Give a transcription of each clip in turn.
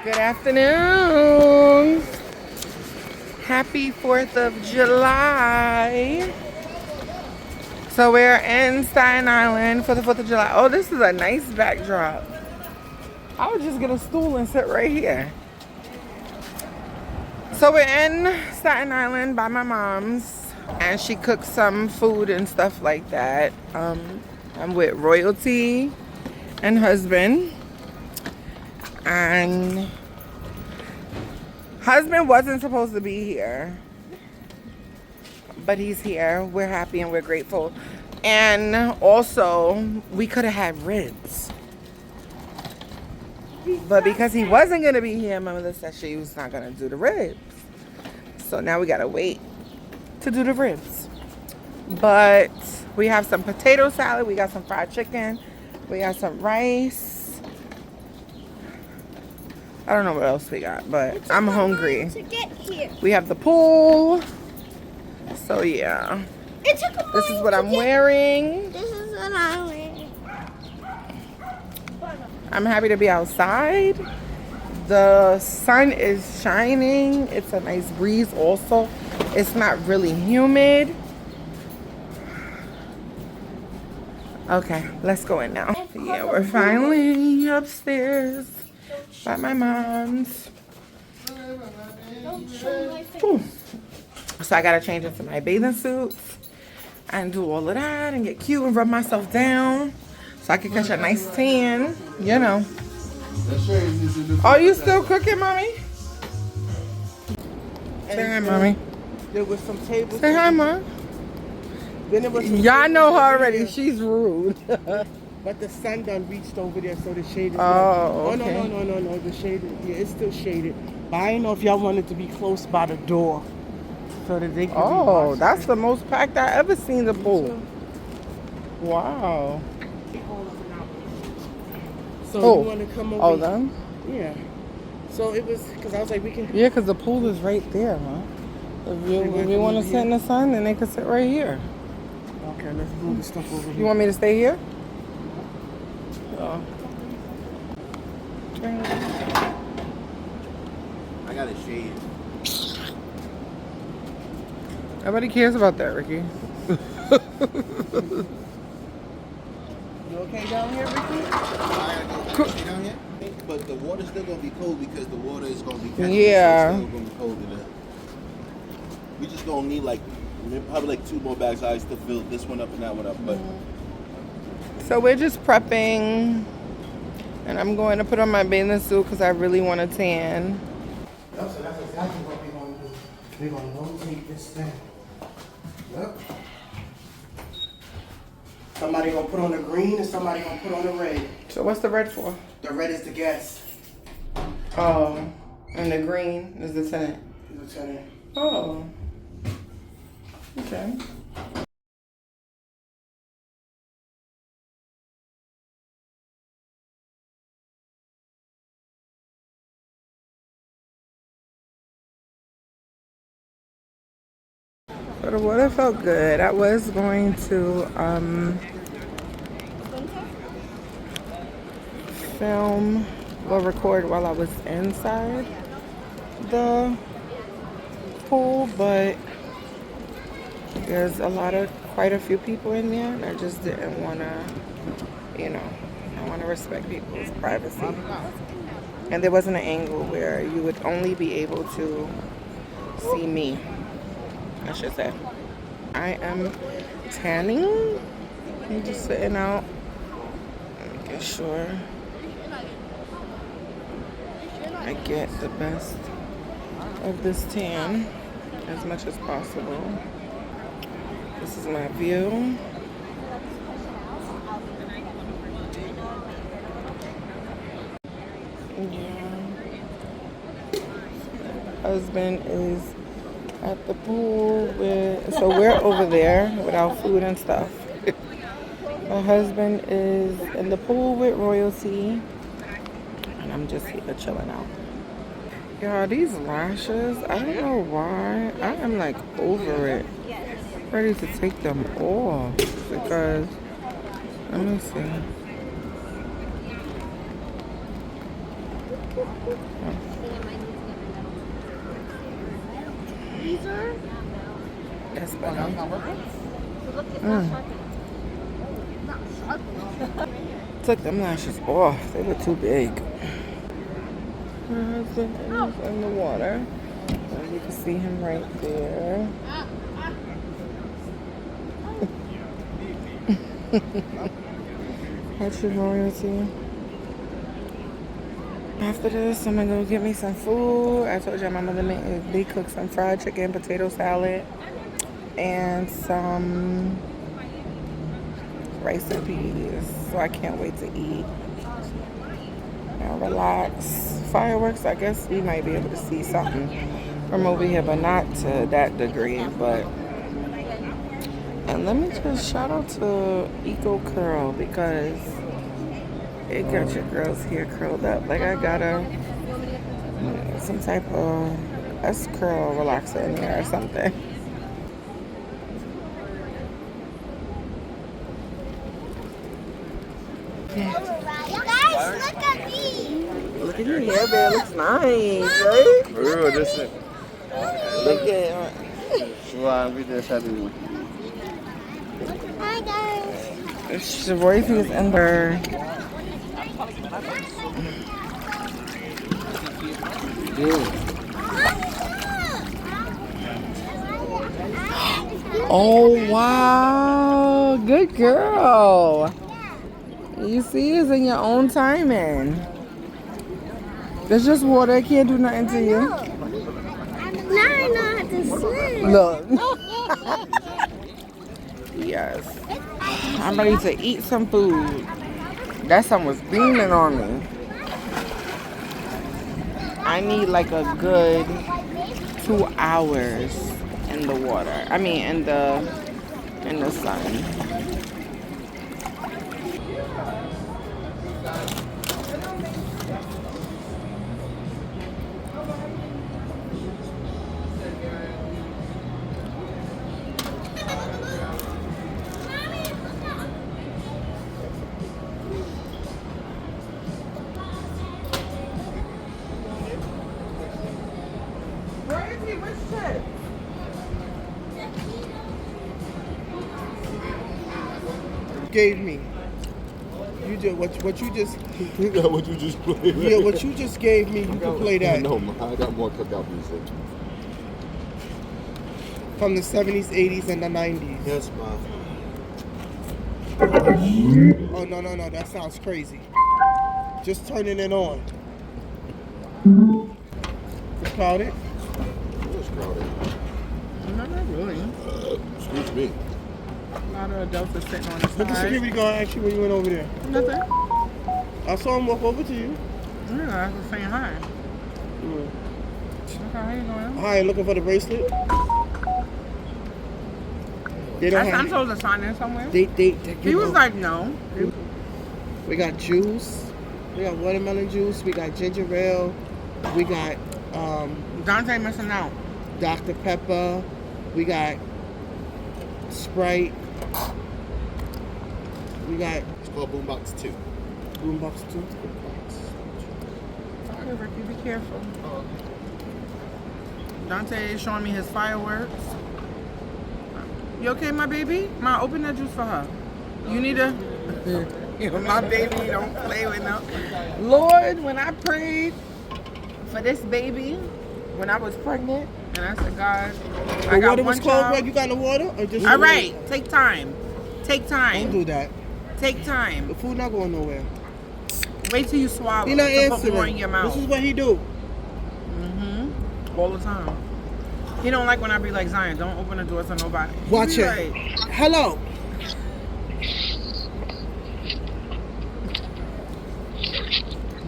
Good afternoon. Happy 4th of July. So we're in Staten Island for the 4th of July. Oh, this is a nice backdrop. I would just get a stool and sit right here. So we're in Staten Island by my mom's, and she cooks some food and stuff like that. I'm with Royalty and husband. And husband wasn't supposed to be here, but he's here. We're happy and we're grateful. And also, we could have had ribs, but because he wasn't going to be here, my mother said she was not going to do the ribs. So now we got to wait to do the ribs. But we have some potato salad. We got some fried chicken. We got some rice. I don't know what else we got, but I'm hungry. To get here. We have the pool. So yeah. This is what I'm wearing. This is what I'm wearing. I'm happy to be outside. The sun is shining. It's a nice breeze also. It's not really humid. Okay, let's go in now. Yeah, we're finally upstairs by my mom's. Ooh. So I gotta change into my bathing suits and do all of that and get cute and rub myself down so I can catch a nice tan, you know. Are you still cooking, mommy? Say hi, mommy. There was some tables. Say hi, mom. Then there was some Y'all know her already. there. She's rude. But the sun done reached over there, so the shade is Oh, not. okay. Oh, no. The shade, yeah, it's still shaded. But I didn't know if y'all wanted to be close by the door so that they could be Oh, watching. that's the most packed I ever seen the pool. Wow. So Oh. you want to come over? Oh, them? Yeah. So it was, because I was like, we can. Yeah, because the pool is right there, huh? If you want to sit in the sun, then they can sit right here. Okay, let's move the stuff over You here. want me to stay here? Oh. I got a shade. Nobody cares about that, Ricky. You okay down here, Ricky? I gotta go down here. But the water's still gonna be cold because the water is gonna be catching. Yeah. So it's still gonna be cold in there. We just gonna need probably like 2 more bags of ice to fill this one up and that one up. But So we're just prepping, and I'm going to put on my bathing suit because I really want to tan. So that's exactly what we're gonna do. We're gonna rotate this thing. Yep. Somebody gonna put on the green and somebody gonna put on the red. So what's the red for? The red is the guest. Oh, and the green is the tenant. Lieutenant. Oh. Okay. But the water felt good. I was going to film or record while I was inside the pool, but there's quite a few people in there, and I just didn't want to, I want to respect people's privacy. And there wasn't an angle where you would only be able to see me, I should say. I am tanning. I'm just sitting out, making sure I get the best of this tan as much as possible. This is my view. Yeah. Husband is at the pool so we're over there with our food and stuff. My husband is in the pool with Royalty, and I'm just here chilling out. Y'all, these lashes, I don't know why. I am like over it. Ready to take them off because, let me see. That's better. Took them lashes off. They were too big. My husband is in the water. You can see him right there. That's your royalty. After this, I'm gonna go get me some food. I told y'all my mother they cooked some fried chicken, potato salad, and some rice and peas. So I can't wait to eat. Now relax. Fireworks, I guess we might be able to see something from over here, but not to that degree. But and let me just shout out to Eco Curl because it got your girl's hair curled up. Like I got some type of S curl relaxer in there or something. Guys, look at me. Look at your hair, babe. It looks nice, right? For real, this is. Look at We just happy. Hi, guys. it. Royalty is in there. Oh, wow. Good girl. You see, it's in your own timing. There's just water. It can't do nothing to you. Now I know how to swim. Look. Yes. I'm ready to eat some food. That sun was beaming on me. I need like a good 2 hours in the water. I mean, in the sun. Gave me. You just what you just What you just played? yeah what you just gave me. You can play that No, I got more cookout music. from the 70s, 80s, and the 90s. Yes, ma. Oh no, that sounds crazy. Just turning it on. It's crowded. It's crowded. No, not really. Excuse me. A lot of adults are sitting on the But the side. security guard asked you when you went over there. Nothing. I saw him walk over to you. Yeah, I was saying hi. Okay, how you doing? Hi, looking for the bracelet. They don't I'm have. supposed to sign in somewhere. They He was like, no. we got juice. We got watermelon juice. We got ginger ale. We got Dante missing out. Dr. Pepper. We got Sprite. We got It's called Boombox 2. Boombox 2. Okay, Ricky, be careful. Dante is showing me his fireworks. You okay, my baby? Ma, open that juice for her. You need a... My baby don't play with no... Lord, when I prayed for this baby, when I was pregnant, and I said, God, I The got water one was cold, child. Greg. You got the water? Or just All right, take time. Take Don't time. do that. Take time. The food not going nowhere. Wait till you swallow. He not to put answering. more in your mouth. This is what he do. All the time. He don't like when I be like, Zion, don't open the door to nobody. He Watch be it. like, Hello.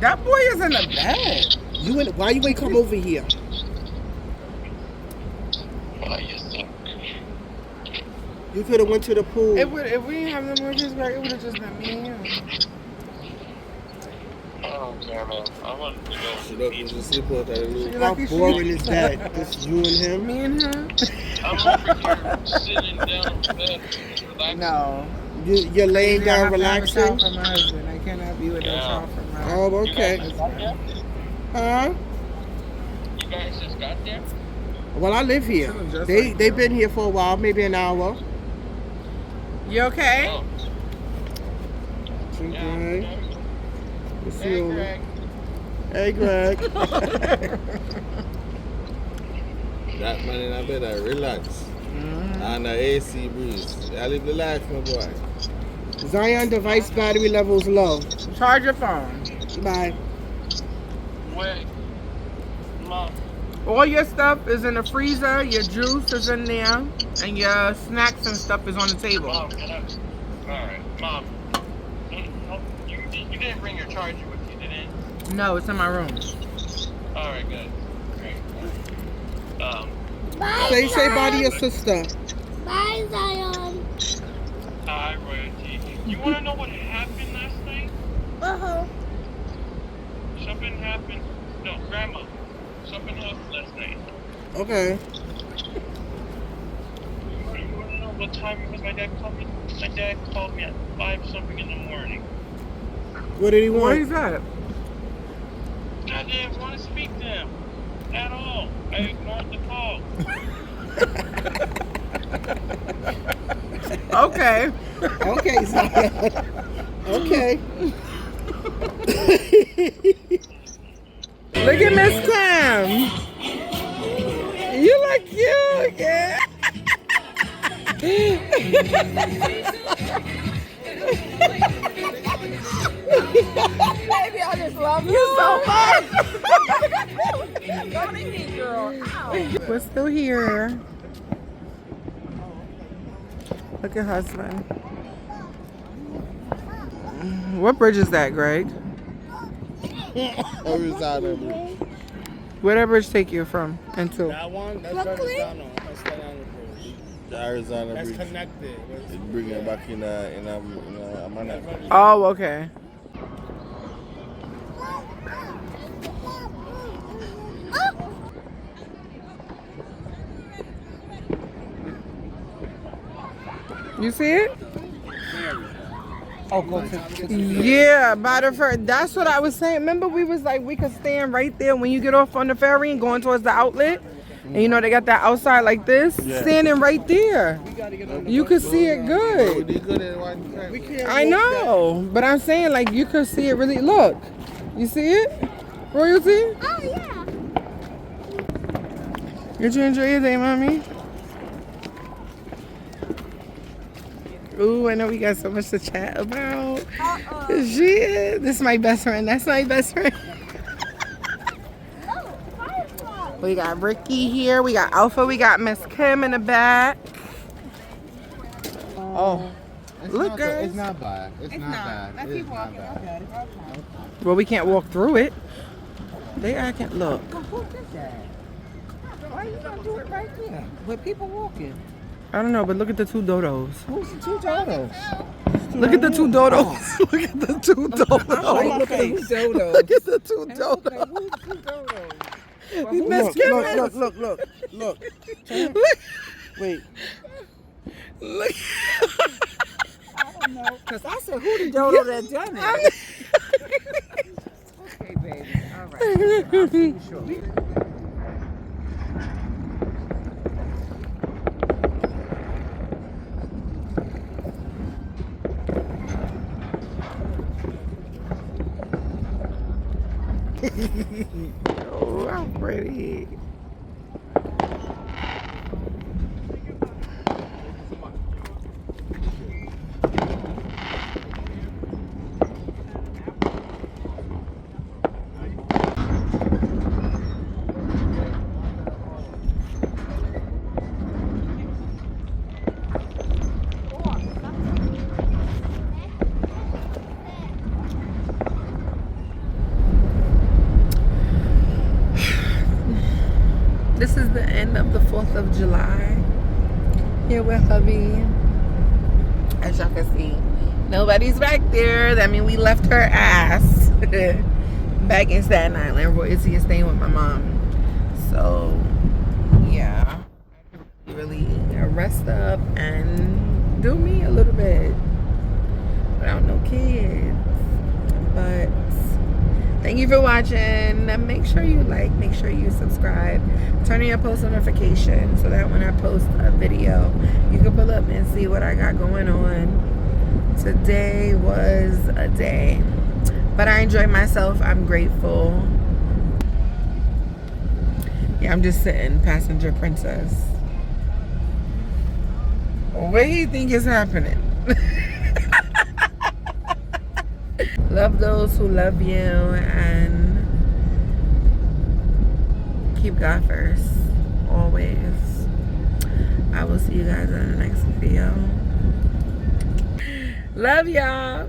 that boy is in the bed. Why you ain't come over here? You could have went to the pool. If we didn't have no more kids, it would have just been me and him. I don't care, man. I want to go. Shut up and just sleep on that. How boring is that? Just you and him? Me and him? I'm over here sitting down in bed, relaxing. No. You're laying I down have to have a shower relaxing? for my husband. I cannot be with that Yeah. shower for my Oh, okay. You guys like that? Huh? You guys just got there? Well, I live here. They've been here for a while, maybe an hour. You okay? Oh. Okay. Yeah. Let's see Hey, over. Greg. Hey, Greg. That man in a bed, I relax. And the AC breeze. I live the life, my boy. Zion device battery levels low. Charge your phone. Bye. Wait. Mom. All your stuff is in the freezer. Your juice is in there, and your snacks and stuff is on the table. Mom, can I? Alright, Mom. You didn't bring your charger with you, did you? No, it's in my room. Alright, good. Great. Say bye to your sister. Bye, Zion. Hi, Royalty. You want to know what happened last night? Uh-huh. Something happened. No, Grandma. Something happened last night. Okay. You want to know what time it was my dad called me? My dad called me at 5-something in the morning. What did he What want? is that? I didn't want to speak to him at all. I ignored the call. Okay. Okay, Zion. Okay. Look at Miss Clem. You look cute, yeah. Baby, I just love you so much. We're still here. Look at husband. What bridge is that, Greg? Arizona Bridge. Where that bridge take you from and to? That one, that's Arizona. That's Arizona Bridge. The Arizona That's Bridge. connected. It's bringing it back in Amana. Oh, okay. You see it? Oh, go to Yeah, by the first. That's what I was saying. Remember, we was like, we could stand right there when you get off on the ferry and going towards the outlet. And you know they got that outside like this, standing right there. You could see it good. I know, but I'm saying like you could see it really. Look, you see it, Royalty? Oh, yeah. Did you enjoy your day, mommy? Ooh, I know we got so much to chat about. This is my best friend. That's my best friend. We got Ricky here. We got Alpha. We got Miss Kim in the back. Oh, look, guys. It's not bad. It's not bad. Let's keep walking. Well, we can't walk through it. They acting. Look. Why you gonna do it right there? With people walking. I don't know, but look at the two dodos. Who's the two dodos? Look at the two dodos. Look at the two dodos. Look at the two dodos. Look at the two dodos. Who's the two dodos? Miss Kim. Look. Wait. Look. I don't know. Because I said, who the dodo that done it? Okay, baby. All right. I'll see you shortly. Oh, how pretty. This is the end of the 4th of July. Here with hubby. As y'all can see, nobody's back there. That means we left her ass back in Staten Island. Royalty is staying with my mom. So, yeah. Really rest up and do me a little bit. Without no kids. But Thank you for watching. Make sure you like, make sure you subscribe, turn on your post notifications so that when I post a video, you can pull up and see what I got going on. Today was a day, but I enjoyed myself. I'm grateful. Yeah, I'm just sitting, passenger princess. What do you think is happening? Love those who love you and keep God first, always. I will see you guys in the next video. Love y'all.